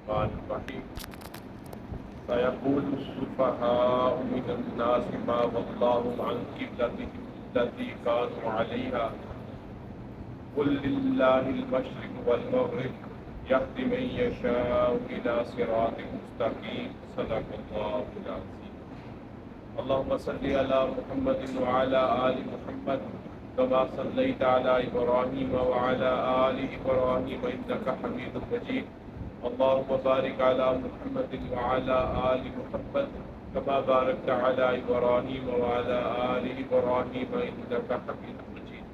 الرحمن الرحيم سيقول السفهاء من الناس ما ولاهم عن قبلتهم التي كانوا عليها قل لله المشرق والمغرب يهدي من يشاء إلى صراط مستقيم صدق الله العظيم اللهم صل على محمد وعلى آل محمد كما صليت على إبراهيم وعلى آل إبراهيم إنك حميد مجيد اللهم بارك على محمد وعلى آل محمد كما باركت على إبراهيم وعلى آل إبراهيم إنك حميد مجيد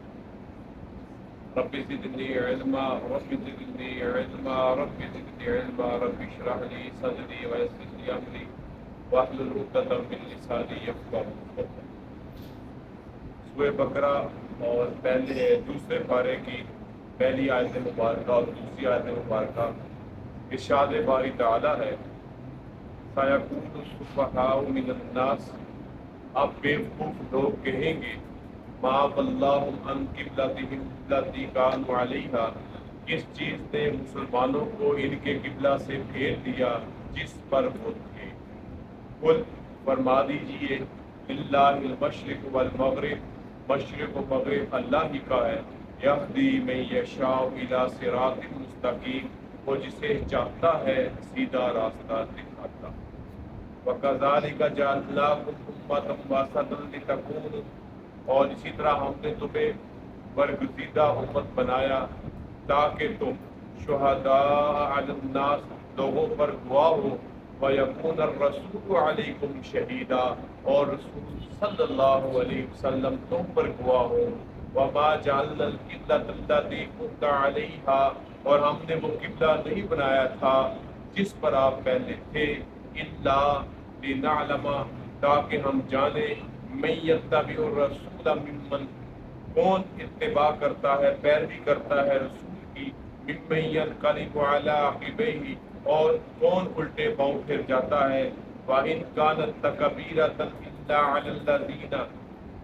رب زدني علما رب زدني علما رب زدني علما رب اشرح لي صدري ويسر لي أمري واحلل عقدة من لساني يفقهوا قولي سورہ بقرہ اور پہلے دوسرے پارے کی پہلی آیت مبارکہ اور دوسری آیت مبارکہ ارشاد باری تعالیٰ ہے سَيَقُولُ السُّفَهَاءُ مِنَ النَّاسِ اب بیوقوف لوگ کہیں گے ما وَلَّاهُمْ عَنْ قِبْلَتِهِمْ الَّتِي كَانُوا عَلَيْهَا کس چیز نے مسلمانوں کو ان کے قبلہ سے پھیر دیا جس پر وہ تھے قل فرما دیجئے للہ المشرق والمغرب مشرق و مغرب اللہ ہی کا ہے یہدی من یشاء الی صراط مستقیم وہ جسے چاہتا ہے سیدھا راستہ دکھاتا وَكَذَلِكَ جَعَلْنَاكُمْ أُمَّةً وَسَطًا لِتَكُونُوا اور اسی طرح ہم نے تمہیں برگزیدہ امت بنایا تاکہ تم شہداء علی الناس لوگوں پر گواہ ہو وَيَكُونَ الرَّسُولُ عَلَيْكُمْ شَهِيدًا اور رسول صلی اللہ علیہ وسلم تم پر گواہ ہو وَمَا جَعَلْنَا الْقِبْلَةَ الَّتِي كُنْتَ عَلَيْهَا اور ہم نے وہ قبلہ نہیں بنایا تھا جس پر آپ پہلے تھے اِلَّا لِنَعْلَمَ تاکہ ہم جانیں مَن يَتَّبِعُ الرَّسُولَ مِمَّن کون اتباع کرتا ہے پیروی کرتا ہے رسول کی مِمَّن يَنقَلِبُ عَلَىٰ عَقِبَيْهِ اور کون الٹے پاؤں پھر جاتا ہے وَإِن كَانَتْ لَكَبِيرَةً إِلَّا عَلَى الَّذِينَ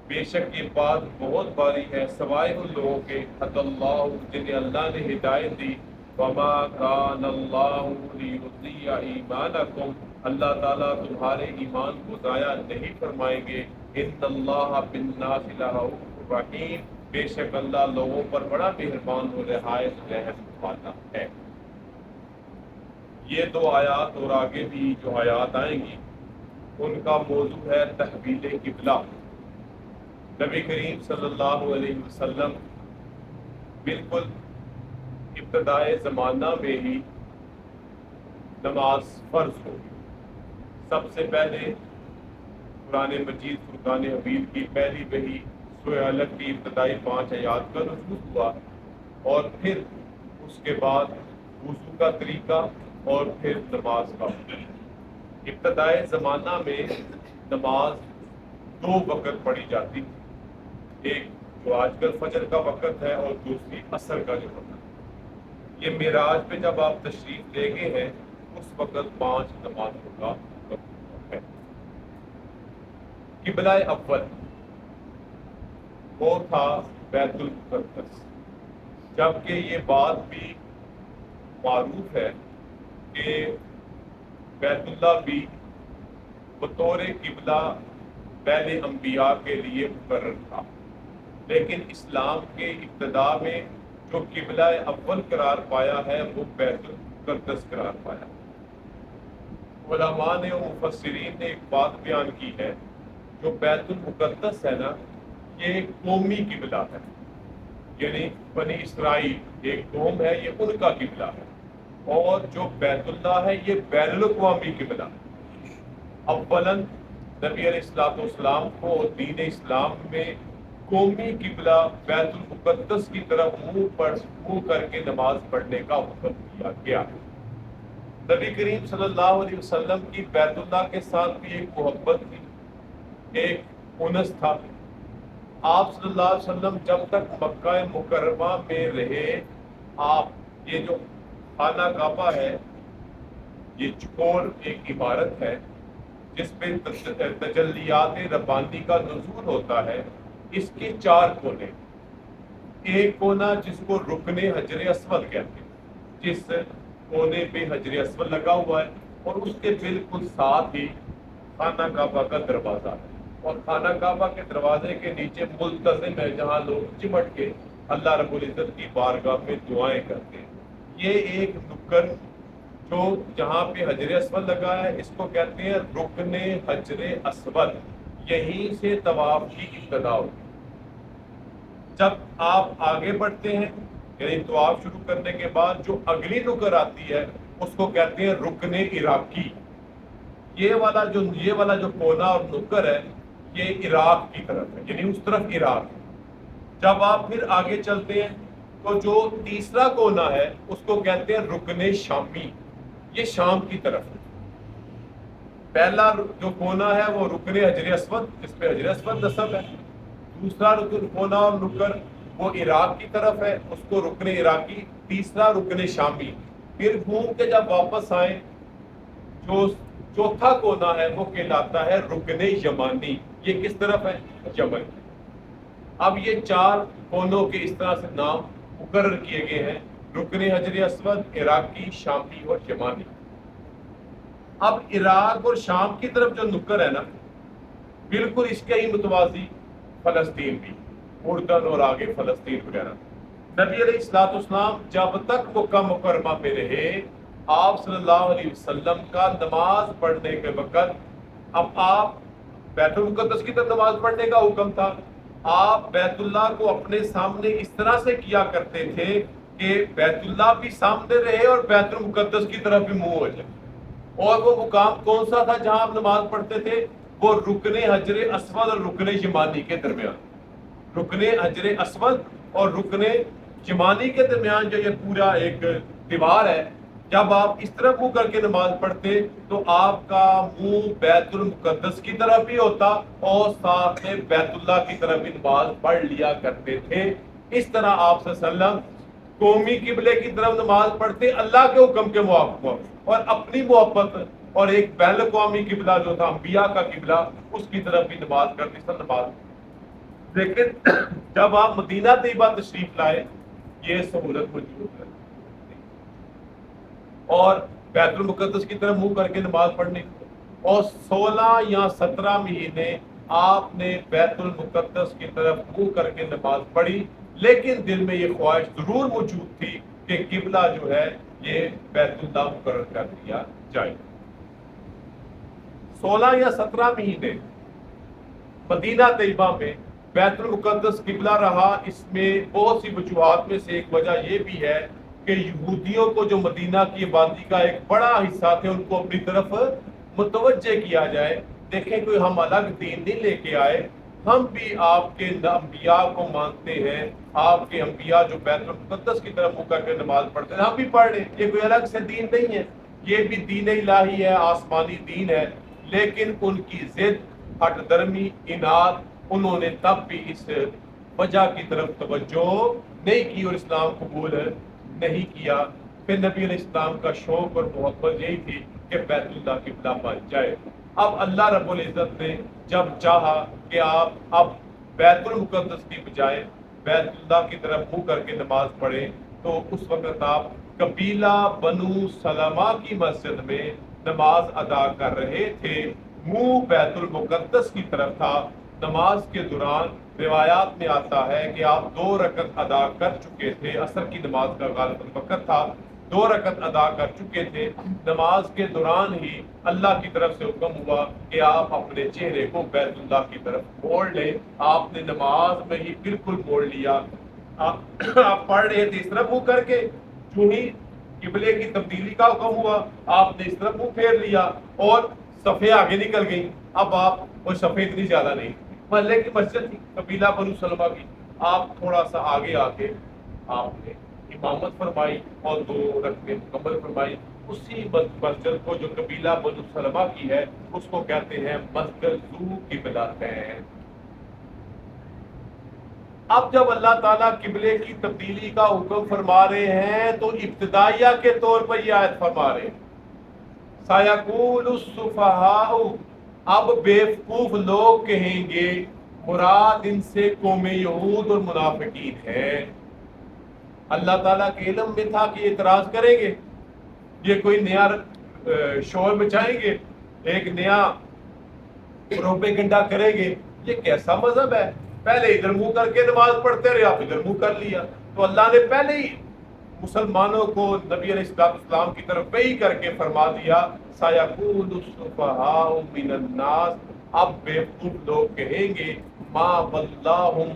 بے شک یہ بات بہت باری ہے سوائے ان لوگوں کے حد اللہ جنہیں اللہ نے ہدایت دی وَمَا كَانَ اللَّهُ لِيُضِيعَ إِيمَانَكُمْ اللہ تعالیٰ تمہارے ایمان کو ضائع نہیں فرمائیں گے إِنَّ اللَّهَ بِالنَّاسِ لَرَءُوفٌ رَحِيمٌ بے شک اللہ لوگوں پر بڑا مہربان و نہایت رحم والا ہے یہ دو آیات اور آگے بھی جو آیات آئیں گی ان کا موضوع ہے تحویل قبلہ نبی کریم صلی اللہ علیہ وسلم بالکل ابتدائے زمانہ میں ہی نماز فرض ہو سب سے پہلے قرآن مجید فرقان حمید کی پہلی وحی سورہ علق کی ابتدائی 5 آیات کا نزول ہوا اور پھر اس کے بعد وضو کا طریقہ اور پھر نماز کا ابتدائے زمانہ میں نماز 2 وقت پڑھی جاتی ایک جو آج کل فجر کا وقت ہے اور دوسری عصر کا جو وقت ہے یہ معراج پہ جب آپ تشریف لے گئے ہیں اس وقت 5 نمازوں کا وقت ہے قبلہ اول وہ تھا بیت المقدس جبکہ یہ بات بھی معروف ہے کہ بیت اللہ بھی بطور قبلہ پہلے انبیاء کے لیے مقرر تھا لیکن اسلام کے ابتدا میں جو قبلہ اول قرار پایا ہے وہ بیت المقدس قرار پایا علماء نے اور مفسرین نے ایک بات بیان کی ہے جو بیت المقدس ہے نا یہ قومی قبلہ ہے یعنی بنی اسرائیل ایک قوم ہے یہ ان کا قبلہ ہے اور جو بیت اللہ ہے یہ بین الاقوامی قبلہ ہے اولاً نبی علیہ الصلوۃ والسلام کو دین اسلام میں قومی قبلہ بیت المقدس کی طرف منہ کر کے نماز پڑھنے کا حکم دیا گیا نبی کریم صلی اللہ علیہ وسلم کی بیت اللہ کے ساتھ بھی ایک محبت تھی ایک انس تھا آپ صلی اللہ علیہ وسلم جب تک مکہ مکرمہ میں رہے آپ یہ جو خانہ کعبہ ہے یہ چکور ایک عبارت ہے جس پہ تجلیات ربانی کا نزول ہوتا ہے اس کے 4 کونے ایک کونا جس کو رکن حجر اسود کہتے ہیں جس کونے پہ حجر اسود لگا ہوا ہے اور اس کے بالکل ساتھ ہی خانہ کعبہ کا دروازہ ہے، اور خانہ کعبہ کے دروازے کے نیچے ملتزم ہے جہاں لوگ چمٹ کے اللہ رب العزت کی بارگاہ میں دعائیں کرتے ہیں۔ یہ ایک نکر جو جہاں پہ حجر اسود لگا ہے اس کو کہتے ہیں رکن حجر اسود، یہیں سے طواف کی ابتدا ہوتی ہے۔ جب آپ آگے بڑھتے ہیں یعنی طواف شروع کرنے کے بعد جو اگلی نکر آتی ہے اس کو کہتے ہیں رکن عراقی۔ یہ والا جو کونا اور نکر ہے یہ عراق کی طرف ہے، یعنی اس طرف عراق ہے۔ جب آپ پھر آگے چلتے ہیں تو جو تیسرا کونا ہے اس کو کہتے ہیں رکن شامی، یہ شام کی طرف ہے۔ پہلا جو کونا ہے وہ رکن حجر اسود، جس پہ حجر اسود نصب ہے۔ دوسرا کونا اور نکر وہ عراق کی طرف ہے، اس کو رکن عراقی۔ تیسرا رکن شامی۔ پھر گھوم کے جب واپس آئیں جو چوتھا کونا ہے وہ کہلاتا ہے رکن یمانی، یہ کس طرف ہے؟ یمن۔ اب یہ چار کونوں کے اس طرح سے نام مقرر کیے گئے ہیں، رکن حجر اسود، عراقی، شامی اور یمانی۔ اب عراق اور شام کی طرف جو نکر ہے نا، بالکل اس کے ہی متوازی فلسطین بھی، اردن اور آگے فلسطین وغیرہ۔ نبی علیہ الصلوۃ والسلام جب تک مکہ مکرمہ پہ رہے، آپ صلی اللہ علیہ وسلم کا نماز پڑھنے کے وقت، اب آپ بیت المقدس کی طرف نماز پڑھنے کا حکم تھا، آپ بیت اللہ کو اپنے سامنے اس طرح سے کیا کرتے تھے کہ بیت اللہ بھی سامنے رہے اور بیت المقدس کی طرف بھی منہ ہو جائے۔ اور وہ مقام کون سا تھا جہاں آپ نماز پڑھتے تھے؟ وہ رکن حجر اسود اور رکن یمانی کے درمیان۔ رکن حجر اسود اور رکن یمانی کے درمیان جو یہ پورا ایک دیوار ہے، جب آپ اس طرح منہ کر کے نماز پڑھتے تو آپ کا منہ بیت المقدس کی طرف بھی ہوتا اور ساتھ میں بیت اللہ کی طرف بھی نماز پڑھ لیا کرتے تھے۔ اس طرح آپ صلی اللہ علیہ وسلم قومی قبلے کی طرف نماز پڑھتے اللہ کے حکم کے موافق، اور اپنی محبت اور ایک بین الاقوامی قبلہ جو تھا انبیاء کا قبلہ، اس کی طرف بھی نماز کرتے تھے نماز۔ لیکن جب آپ مدینہ طیبہ تشریف لائے یہ سہولت موجود ہے اور بیت المقدس کی طرف منہ کر کے نماز پڑھنے، اور 16 یا 17 مہینے آپ نے بیت المقدس کی طرف منہ کر کے نماز پڑھی، لیکن دل میں یہ خواہش ضرور موجود تھی کہ قبلہ جو ہے یہ بیت اللہ مقرر کر دیا جائے۔ 16 یا 17 مہینے مدینہ طیبہ میں بیت المقدس قبلہ رہا۔ اس میں بہت سی وجوہات میں سے ایک وجہ یہ بھی ہے کہ یہودیوں کو جو مدینہ کی آبادی کا ایک بڑا حصہ تھے ان کو اپنی طرف متوجہ کیا جائے۔ دیکھیں کوئی ہم الگ دین نہیں لے کے آئے، ہم بھی آپ کے انبیاء کو مانتے ہیں، آپ کے انبیاء جو بیت المقدس کی طرف منہ کر کے نماز پڑھتے ہیں ہم بھی پڑھ رہے ہیں، یہ کوئی الگ سے دین نہیں ہے، یہ بھی دین الہی ہے، آسمانی دین ہے۔ لیکن ان کی ضد، ہٹ درمی، اناد، انہوں نے تب بھی اس وجہ کی طرف توجہ نہیں کی اور اسلام قبول نہیں کیا۔ پھر نبی علیہ السلام کا شوق اور محبت یہی تھی کہ بیت اللہ قبلہ بن جائے۔ اب اللہ رب العزت نے جب چاہا کہ آپ اب بیت المقدس کی بجائے بیت اللہ کی طرف منہ کر کے نماز پڑھیں، تو اس وقت آپ قبیلہ بنو سلمہ کی مسجد میں نماز ادا کر رہے تھے، منہ بیت المقدس کی طرف تھا۔ نماز کے دوران روایات میں آتا ہے کہ آپ 2 رکعت ادا کر چکے تھے، عصر کی نماز کا غالباً وقت تھا، 2 رکعت ادا کر چکے تھے۔ نماز کے دوران ہی اللہ کی طرف سے حکم ہوا کہ آپ اپنے چہرے کو بیت اللہ کی طرف موڑ لیں۔ آپ نے نماز میں ہی بالکل موڑ لیا، آپ پڑھ رہے تھے اس طرح منہ کر کے، جو ہی قبلے کی تبدیلی کا حکم ہوا آپ نے اس طرح منہ پھیر لیا اور صفیں آگے نکل گئیں۔ اب آپ وہ صفیں اتنی زیادہ نہیں، محلے کی مسجد تھی قبیلہ بنو سلمہ کی، آپ تھوڑا سا آگے آ کے آپ نے امامت فرمائی اور 2 رکعتیں مکمل فرمائی۔ اسی مسجد کو جو قبیلہ بنو سلمہ کی ہے اس کو کہتے ہیں مسجد ذو قبلتین۔ اب جب اللہ تعالیٰ قبلے کی تبدیلی کا حکم فرما رہے ہیں تو ابتدائیہ کے طور پر یہ آیت فرما رہے ہیں سَيَقُولُ السُّفَهَاءُ، اب بیوقوف لوگ کہیں گے، مراد ان سے قوم یہود اور منافقین ہے۔ اللہ تعالیٰ کے علم میں تھا کہ اعتراض کریں گے، یہ کوئی نیا شور مچائیں گے، ایک نیا پروپیگنڈا کریں گے؟ یہ کیسا مذہب ہے؟ پہلے ادھر منہ کر کے نماز پڑھتے رہے، آپ ادھر منہ کر لیا۔ تو اللہ نے پہلے ہی مسلمانوں کو نبی علیہ السلام کی طرف وحی کر کے فرما دیا سَيَقُولُ السُّفَهَاءُ مِنَ النَّاسِ، اب بیوقوف لوگ کہیں گے ما وَلَّاهُمْ،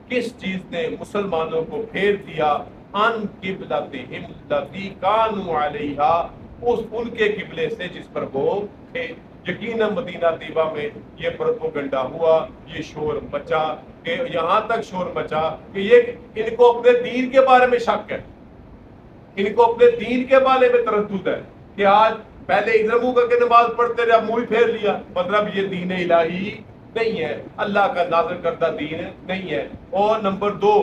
کس چیز نے مسلمانوں کو پھیر دیا ان قبلتہم التی کانوا علیہا، ان کے قبلے سے جس پر وہ تھے۔ یقیناً مدینہ طیبہ میں یہ پروپیگنڈا ہوا، یہ شور مچا، کہ یہاں تک شور مچا کہ یہ ان کو اپنے دین کے بارے میں شک ہے، ان کو اپنے دین کے بارے میں تردد ہے کہ آج پہلے ادھر منہ کر کے نماز پڑھتے رہے، اب منہ ہی پھیر لیا، مطلب یہ دین الہی نہیں ہے، اللہ کا نازل کردہ دین نہیں ہے۔ اور نمبر دو،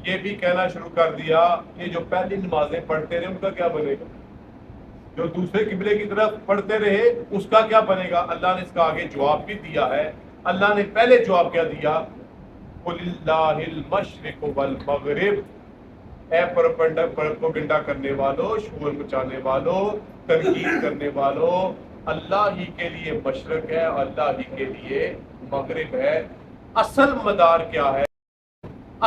یہ بھی کہنا شروع کر دیا کہ جو پہلی نمازیں پڑھتے رہے ان کا کیا بنے گا، جو دوسرے قبلے کی طرف پڑھتے رہے اس کا کیا بنے گا۔ اللہ نے اس کا آگے جواب بھی دیا ہے۔ اللہ نے پہلے جواب کیا دیا، قُلِ اللَّهِ الْمَشْرِقُ وَالْمَغْرِبُ، اے پروپیگنڈا کرنے والوں، شور مچانے والوں، تنقید کرنے والوں، اللہ ہی کے لیے مشرق ہے اور اللہ ہی کے لیے مغرب ہے۔ اصل مدار کیا ہے؟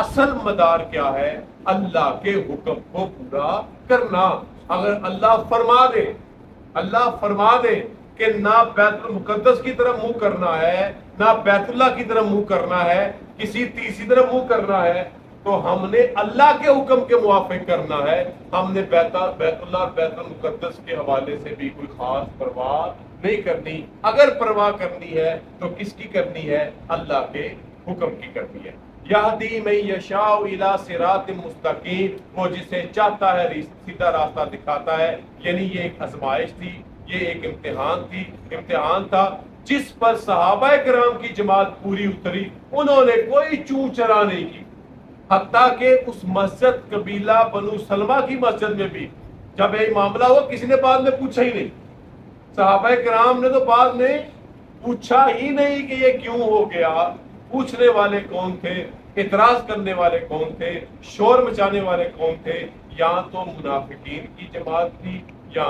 اصل مدار کیا ہے؟ اللہ کے حکم کو پورا کرنا۔ اگر اللہ فرما دے کہ نہ بیت المقدس کی طرف منہ کرنا ہے، نہ بیت اللہ کی طرف منہ کرنا ہے، کسی تیسری طرف منہ کرنا ہے، تو ہم نے اللہ کے حکم کے موافق کرنا ہے۔ ہم نے بیت اللہ اور بیت المقدس کے حوالے سے بھی کوئی خاص پرواہ نہیں کرنی۔ اگر پرواہ کرنی ہے تو کس کی کرنی ہے؟ اللہ کے حکم کی کرنی ہے۔ یہدی من یشاء الی صراط مستقیم، وہ جسے چاہتا ہے سیدھا راستہ دکھاتا ہے۔ یعنی یہ ایک آزمائش تھی، یہ ایک امتحان تھا جس پر صحابہ کرام کی جماعت پوری اتری، انہوں نے کوئی چوں چرا نہیں کی، حتیٰ کہ اس مسجد قبیلہ بنو سلمہ کی مسجد میں بھی جب یہ معاملہ ہوا کسی نے بعد میں پوچھا ہی نہیں، صحابہ کرام نے تو بعد میں پوچھا ہی نہیں کہ یہ کیوں ہو گیا۔ پوچھنے والے کون تھے؟ اعتراض کرنے والے کون تھے؟ شور مچانے والے کون تھے؟ یا تو منافقین کی جماعت تھی یا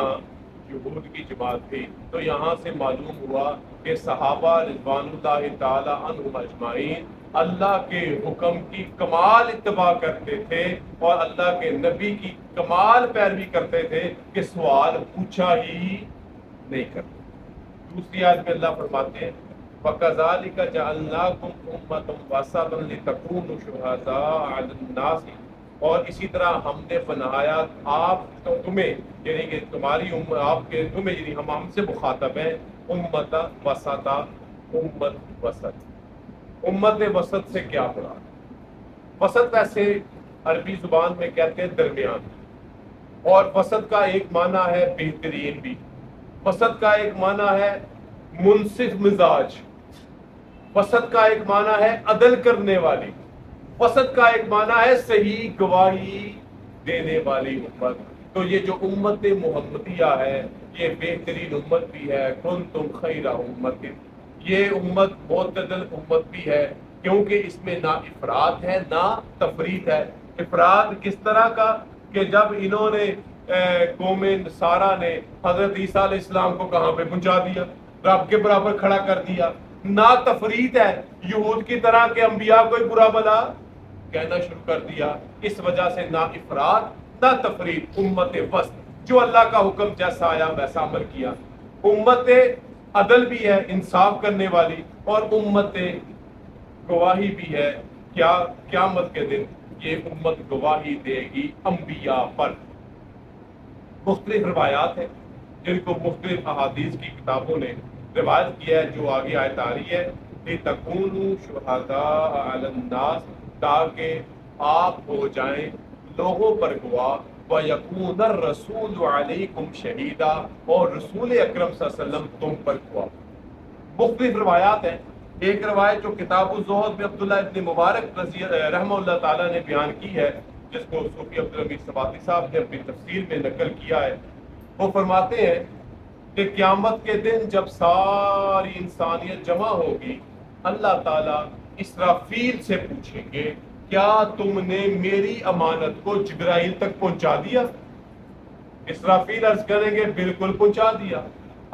یہود کی جماعت تھی۔ تو یہاں سے معلوم ہوا کہ صحابہ رضوان اللہ تعالی عنہم اجمعین اللہ کے حکم کی کمال اتباع کرتے تھے اور اللہ کے نبی کی کمال پیروی کرتے تھے کہ سوال پوچھا ہی نہیں کرتے۔ دوسری آیت میں اللہ فرماتے ہیں وَكَذَلِكَ جَعَلْنَاكُمْ أُمَّةً وَسَطًا لِتَكُونُوا شُهَدَاءَ عَلَى النَّاسِ، اور اسی طرح ہم نے بنایا آپ تمہیں، یعنی کہ تمہاری آپ کے تمہیں، یعنی ہم سے مخاطب ہیں، امت وسطا، امت وسط۔ امت وسط سے کیا مراد؟ وسط ویسے عربی زبان میں کہتے ہیں درمیان، اور وسط کا ایک معنی ہے بہترین بھی، وسط کا ایک معنی ہے منصف مزاج، وسط کا ایک معنی ہے عدل کرنے والی، وسط کا ایک معنی ہے صحیح گواہی دینے والی امت۔ تو یہ جو امت محمدیہ ہے یہ بہترین امت بھی ہے، کنتم خیر امت، یہ امت معتدل امت بھی ہے، کیونکہ اس میں نہ افراد ہے نہ تفریط ہے۔ افراد کس طرح کا کہ جب انہوں نے قوم نصارہ نے حضرت عیسیٰ علیہ السلام کو کہاں پہ پہنچا دیا، رب کے برابر کھڑا کر دیا۔ نہ تفریط ہے، یہود کی طرح کے انبیاء کو برا بلا کہنا شروع کر دیا۔ اس وجہ سے نہ افراد نہ تفریط، امت وسط، جو اللہ کا حکم جیسا آیا ویسا عمل کیا۔ امت عدل بھی ہے، انصاف کرنے والی، اور امت گواہی بھی ہے۔ کیا قیامت کے دن یہ امت گواہی دے گی انبیاء پر۔ مختلف روایات ہیں جن کو مختلف احادیث کی کتابوں نے روایت کیا ہے، جو آگے آیت آ رہی ہے لِتَكُونُوا شُهَدَاءَ عَلَى النَّاسِ، تاکہ آپ ہو جائیں لوگوں پر گواہ، وَيَكُونَ الرَّسُولُ عَلَيْكُمْ شَهِيدًا، اور رسول اکرم صلی اللہ علیہ وسلم تم پر گواہ۔ مختلف روایات ہیں۔ ایک روایت جو کتاب الزہد میں عبداللہ ابن مبارک رحمہ اللہ تعالیٰ نے بیان کی ہے، جس کو صوفی عبدالحمید سباتی صاحب نے اپنی تفسیر میں نقل کیا ہے، وہ فرماتے ہیں کہ قیامت کے دن جب ساری انسانیت جمع ہوگی، اللہ تعالیٰ اسرافیل سے پوچھیں گے کیا تم نے میری امانت کو جبرائیل تک پہنچا دیا؟ اسرافیل عرض کریں گے بالکل پہنچا دیا.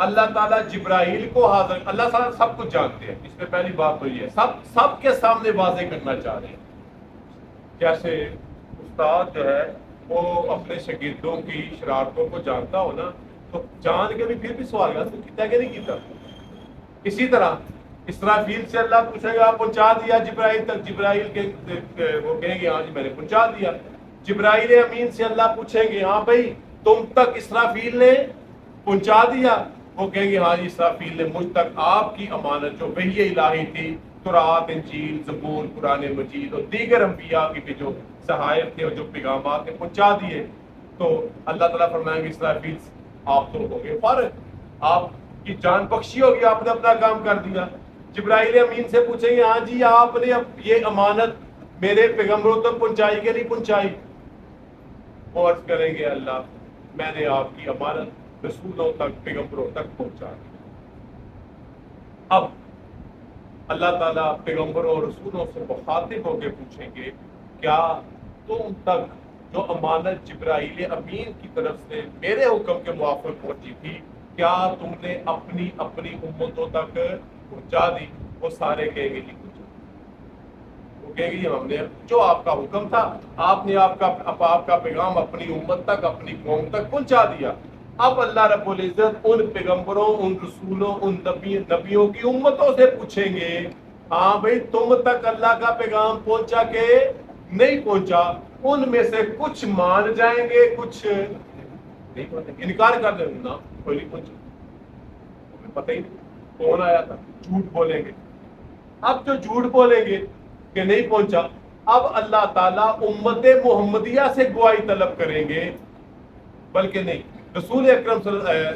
اللہ تعالیٰ جبرائیل کو حاضر، اللہ تعالیٰ سب کچھ جانتے ہیں. اس میں پہلی بات تو یہ ہے، سب کے سامنے واضح کرنا چاہ رہے ہیں. جیسے استاد جو ہے وہ اپنے شاگردوں کی شرارتوں کو جانتا ہو نا، تو جان کے بھی پھر بھی سوال کرتا تو کیا کہ نہیں کیتا. اسی طرح اسرافیل سے اللہ پوچھے گا آپ پہنچا دیا جبرائیل تک، جبرائیل کے وہ کہیں گے ہاں جی میں نے پہنچا دیا. جبرائیل امین سے اللہ پوچھیں گے ہاں بھائی تم تک اسرافیل نے پہنچا دیا، وہ کہیں گے ہاں جی اسرافیل نے مجھ تک آپ کی امانت جو وحی الہی تھی، تورات، انجیل، زبور، قرآن مجید اور دیگر انبیاء کی بھی جو صحائف تھے اور جو پیغامات تھے پہنچا دیے. تو اللہ تعالیٰ فرمائیں گے اسرافیل آپ تو ہو گئے فارغ، آپ کی جان بخشی ہوگی، آپ نے اپنا کام کر دیا. جبرائیل امین سے پوچھیں گے ہاں جی آپ نے یہ امانت میرے پیغمبروں تک پہنچائی کہ نہیں پہنچائی؟ وہ عرض کریں گے اللہ میں نے آپ کی امانت رسولوں تک، پیغمبروں تک پہنچا دی. اب اللہ تعالیٰ پیغمبروں اور رسولوں سے مخاطب ہو کے پوچھیں گے کیا تم تک جو امانت جبرائیل امین کی طرف سے میرے حکم کے موافق پہنچی تھی کیا تم نے اپنی امتوں تک پہنچا دی؟ وہ سارے کہیں گے جی پہنچا. وہ کہیں گے جی ہم نے جو آپ کا حکم تھا آپ نے آپ کا پیغام اپنی امت تک، اپنی قوم تک پہنچا دیا. اب اللہ رب العزت ان پیغمبروں، ان رسولوں، ان نبیوں کی امتوں سے پوچھیں گے ہاں بھائی تم تک اللہ کا پیغام پہنچا کہ نہیں پہنچا؟ ان میں سے کچھ مان جائیں گے، کچھ نہیں مانیں گے، انکار کر دیں گے نا کوئی نہیں پہنچا، ہمیں پتہ ہی نہیں کون آیا تھا، جھوٹ بولیں گے. اب جو جھوٹ بولیں گے کہ نہیں پہنچا، اب اللہ تعالیٰ امت محمدیہ سے گواہی طلب کریں گے. بلکہ نہیں، رسول اکرم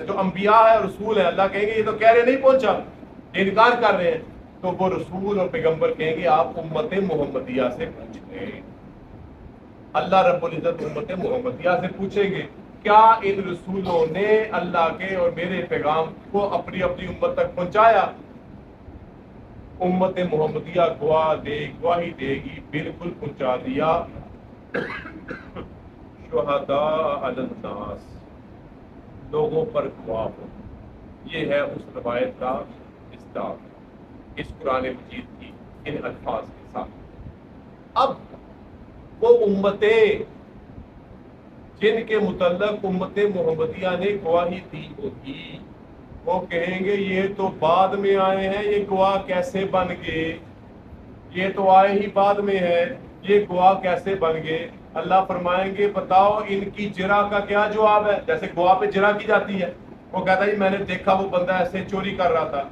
جو انبیاء ہے رسول ہے، اللہ کہیں گے یہ تو کہہ رہے نہیں پہنچا، یہ انکار کر رہے ہیں. تو وہ رسول اور پیغمبر کہیں گے آپ امت محمدیہ سے پوچھیں. اللہ رب العزت امت محمدیہ سے پوچھیں گے کیا ان رسولوں نے اللہ کے اور میرے پیغام کو اپنی امت تک پہنچایا؟ امت محمدیہ گواہی دے گی بالکل پہنچا دیا. شہداء علی الناس، لوگوں پر گواہ ہو. یہ ہے اس روایت کا اصداق اس قرآن مجید کی ان الفاظ کے ساتھ. اب وہ امتیں جن کے متعلق امت محمدیہ نے گواہی دی ہوگی وہ کہیں گے یہ تو بعد میں آئے ہیں، یہ گواہ کیسے بن گئے؟ یہ تو آئے ہی بعد میں ہے، یہ گواہ کیسے بن گئے؟ اللہ فرمائیں گے بتاؤ ان کی جرح کا کیا جواب ہے؟ جیسے گواہ پہ جرح کی جاتی ہے، وہ کہتا ہے جی میں نے دیکھا وہ بندہ ایسے چوری کر رہا تھا.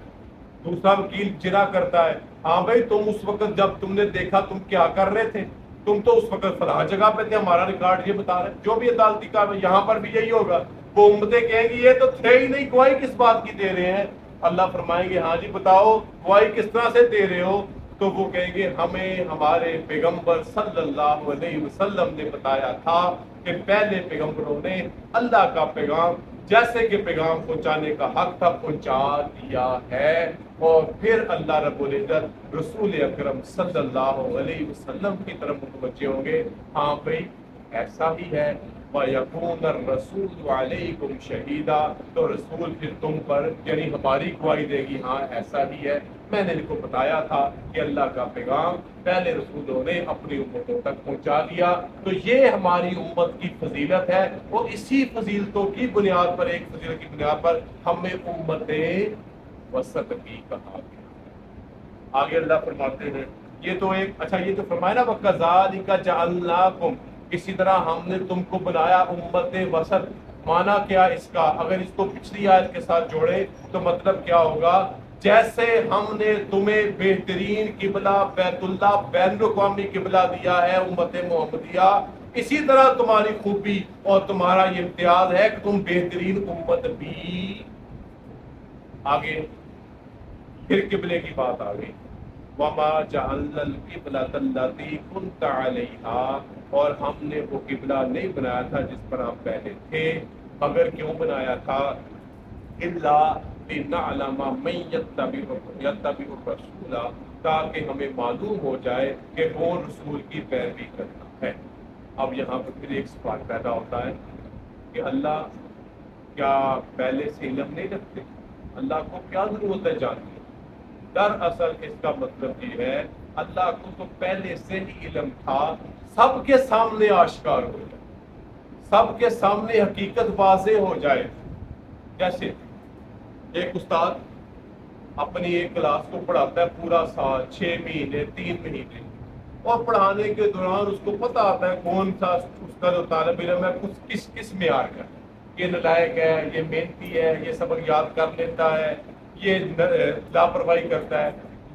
دوسرا وکیل جرح کرتا ہے ہاں بھائی تم اس وقت جب تم نے دیکھا تم کیا کر رہے تھے؟ تم تو اس وقت فلاں جگہ پہ تھے، ہمارا ریکارڈ یہ بتا رہے ہیں. جو بھی عدالتی کارروائی یہاں پر بھی یہی ہوگا. وہ امتیں کہیں گی یہ تو تھے ہی نہیں، گواہی کس بات کی دے رہے ہیں؟ اللہ فرمائیں گے ہاں جی بتاؤ گواہی کس طرح سے دے رہے ہو؟ تو وہ کہیں گے ہمیں ہمارے پیغمبر صلی اللہ علیہ وسلم نے بتایا تھا کہ پہلے پیغمبروں نے اللہ کا پیغام جیسے کہ پیغام پہنچانے کا حق تھا پہنچا دیا ہے. اور پھر اللہ رب العزت رسول اکرم صلی اللہ علیہ وسلم کی طرف متوجہ ہوں گے ہاں بھائی ایسا ہی ہے. وَيَكُونَ الرَّسُولُ عَلَيْكُمْ شَهِيدًا، تو رسول پھر تم پر یعنی ہماری گواہی دے گی ہاں ایسا ہی ہے. میں نے ان کو بتایا تھا کہ اللہ کا پیغام پہلے رسولوں نے اپنی امتوں تک پہنچا دیا. تو یہ ہماری امت کی فضیلت ہے. وہ اسی فضیلتوں کی بنیاد پر، ایک فضیلت کی بنیاد پر ہمیں امت وسط بھی کہا گیا. آگے اللہ فرماتے ہیں یہ تو ایک اچھا یہ تو فرمایا نا وَكَذَلِكَ جَعَلْنَاكُمْ، اسی طرح ہم نے تم کو بنایا امت وسط. معنی کیا اس کا؟ اگر اس کو پچھلی آیت کے ساتھ جوڑے تو مطلب کیا ہوگا؟ جیسے ہم نے تمہیں بہترین قبلہ بیت اللہ بین الاقوامی قبلہ دیا ہے امت محمدیہ، اسی طرح تمہاری خوبی اور تمہارا یہ امتیاز ہے کہ تم بہترین امت بھی. آگے پھر قبلے کی بات آ گئی. وَمَا جَعَلْنَا الْقِبْلَةَ الَّتِي كُنْتَ عَلَيْهَا، اور ہم نے وہ قبلہ نہیں بنایا تھا جس پر آپ پہلے تھے. مگر کیوں بنایا تھا؟ إِلَّا لِنَعْلَمَ مَن يَتَّبِعُ الرَّسُولَ، تاکہ ہمیں معلوم ہو جائے کہ کون رسول کی پیروی کرتا ہے. اب یہاں پہ پھر ایک سوال پیدا ہوتا ہے کہ اللہ کیا پہلے سے علم نہیں رکھتے؟ اللہ کو کیا ضرورت ہے جاننے؟ دراصل اس کا مطلب یہ ہے اللہ کو تو پہلے سے ہی علم تھا، سب کے سامنے آشکار ہو جائے، سب کے سامنے حقیقت واضح ہو جائے. جیسے ایک استاد اپنی ایک کلاس کو پڑھاتا ہے پورا سال، 6 مہینے 3 مہینے، اور پڑھانے کے دوران اس کو پتہ آتا ہے کون سا اس کا جو طالب علم ہے کس معیار کا، یہ نالائق ہے، یہ محنتی ہے، یہ سبق یاد کر لیتا ہے، یہ لاپرواہی کرتا ہے.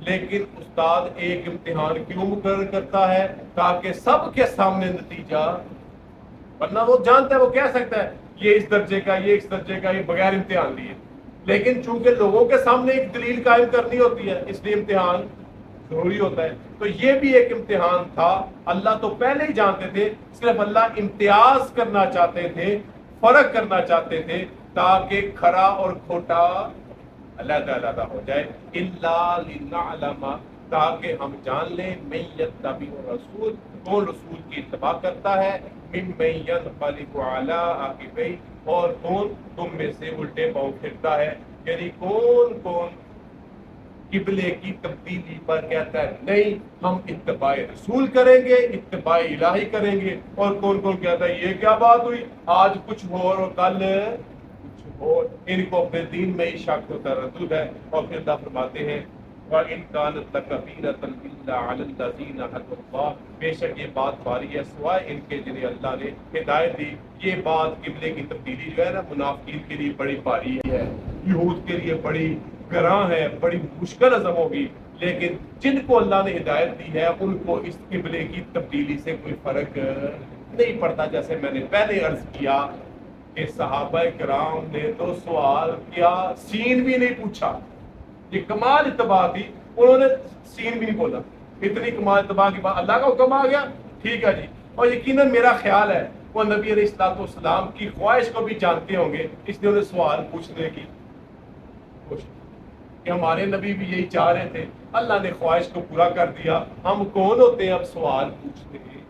لیکن استاد ایک امتحان کیوں مقرر کرتا ہے؟ تاکہ سب کے سامنے نتیجہ، ورنہ وہ جانتا ہے، وہ کہہ سکتا ہے یہ اس درجے کا، یہ اس درجے کا، یہ بغیر امتحان لیے. لیکن چونکہ لوگوں کے سامنے ایک دلیل قائم کرنی ہوتی ہے، اس لیے امتحان ضروری ہوتا ہے. تو یہ بھی ایک امتحان تھا. اللہ تو پہلے ہی جانتے تھے، صرف اللہ امتیاز کرنا چاہتے تھے، فرق کرنا چاہتے تھے، تاکہ کھرا اور کھوٹا علیحدہ علیحدہ ہو جائے. الا لنعلم، تاکہ ہم جان لیں، من یتبع الرسول، کون رسول کی اتباع کرتا ہے، ممن ینقلب علی عقبیہ، اور کون تم میں سے الٹے پاؤں پھرتا ہے. یعنی کون کون قبلے کی تبدیلی پر کہتا ہے نہیں ہم اتباع رسول کریں گے، اتباع الہی کریں گے، اور کون کون کہتا ہے یہ کیا بات ہوئی، آج کچھ ہو اور کل کچھ ہو. ان کو اپنے دین میں ہی شک و تردد ہے. اور پھر اللہ فرماتے ہیں وَإِن كَانَتْ لَكَبِيرَةً إِلَّا عَلَى الَّذِينَ هَدَى اللَّهُ، بے شک یہ بات بھاری ہے سوائے ان کے جنہیں اللہ نے ہدایت دی. یہ بات قبلے کی تبدیلی جو ہے نا، منافقین کے لیے بڑی بھاری ہے، یہود کے لیے بڑی گراں ہے، بڑی مشکل عزم ہوگی. لیکن جن کو اللہ نے ہدایت دی ہے ان کو اس قبلے کی تبدیلی سے کوئی فرق نہیں پڑتا. جیسے میں نے پہلے عرض کیا کہ صحابہ کرام نے تو سوال کیا، سین بھی نہیں پوچھا. یہ کمال اتباع تھی، انہوں نے سین بھی نہیں بولا. اتنی کمال اتباع کی بات، اللہ کا حکم آ گیا، ٹھیک ہے جی. اور یقیناً میرا خیال ہے وہ نبی علیہ الصلوۃ والسلام کی خواہش کو بھی جانتے ہوں گے، اس لیے انہیں سوال پوچھنے کی کوشش کہ ہمارے نبی بھی یہی چاہ رہے تھے، اللہ نے خواہش کو پورا کر دیا، ہم کون ہوتے ہیں اب سوال پوچھتے ہیں.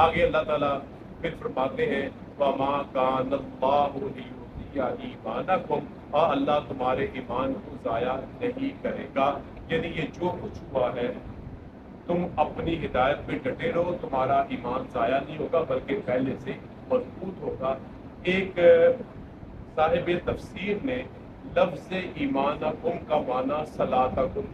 آگے اللہ تعالیٰ پھر فرماتے ہیں وَمَا كَانَ اللَّهُ لِيُضِيعَ إِيمَانَكُمْ، اور اللہ تمہارے ایمان کو ضائع نہیں کرے گا. یعنی یہ جو کچھ ہوا ہے تم اپنی ہدایت پہ ڈٹے رہو، تمہارا ایمان ضائع نہیں ہوگا بلکہ پہلے سے مضبوط ہوگا. ایک صاحب تفسیر نے لفظ ایمانکم کا معنی صلاتکم،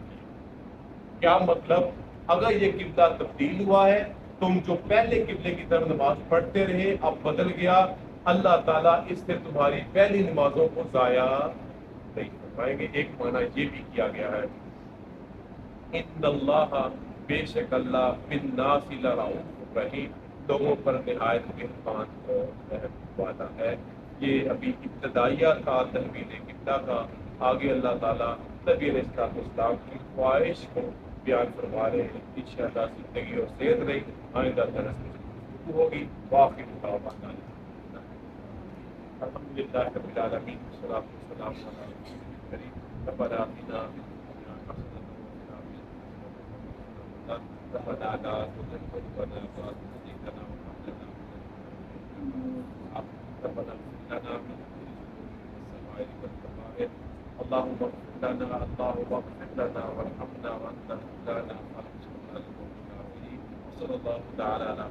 کیا مطلب؟ اگر یہ قبلہ تبدیل ہوا ہے، تم جو پہلے قبلے کی طرف نماز پڑھتے رہے اب بدل گیا، اللہ تعالیٰ اس سے تمہاری پہلی نمازوں کو ضائع نہیں فرمائیں گے. ایک معنی یہ بھی کیا گیا ہے ان اللہ، بے شک اللہ بالناس لرؤوف رحیم، لوگوں پر نہایت مہربان اور رحم والا ہے. یہ ابھی ابتدائیہ تھا تحویل قبلہ کا. آگے اللہ تعالیٰ نبی علیہ السلام کی خواہش کو بیان فرما رہے ہیں. انشاءاللہ زندگی اور صحت رہی آئندہ درس میں گفتگو ہوگی. واقعی مطابق الحمدللہ رب العالمین، والصلاۃ والسلام علی رسول الکریم. ربنا آتنا فی الدنیا حسنۃ ربنا لا تزغ قلوبنا بعد إذ هديتنا وهب لنا من لدنك ربنا اغفر لنا من السماء والكبائر اللهم اغفر لنا اللهم اغفر لنا وارحمنا وأنت مولانا فانصرنا على القوم الكافرين. وصلى الله تعالى على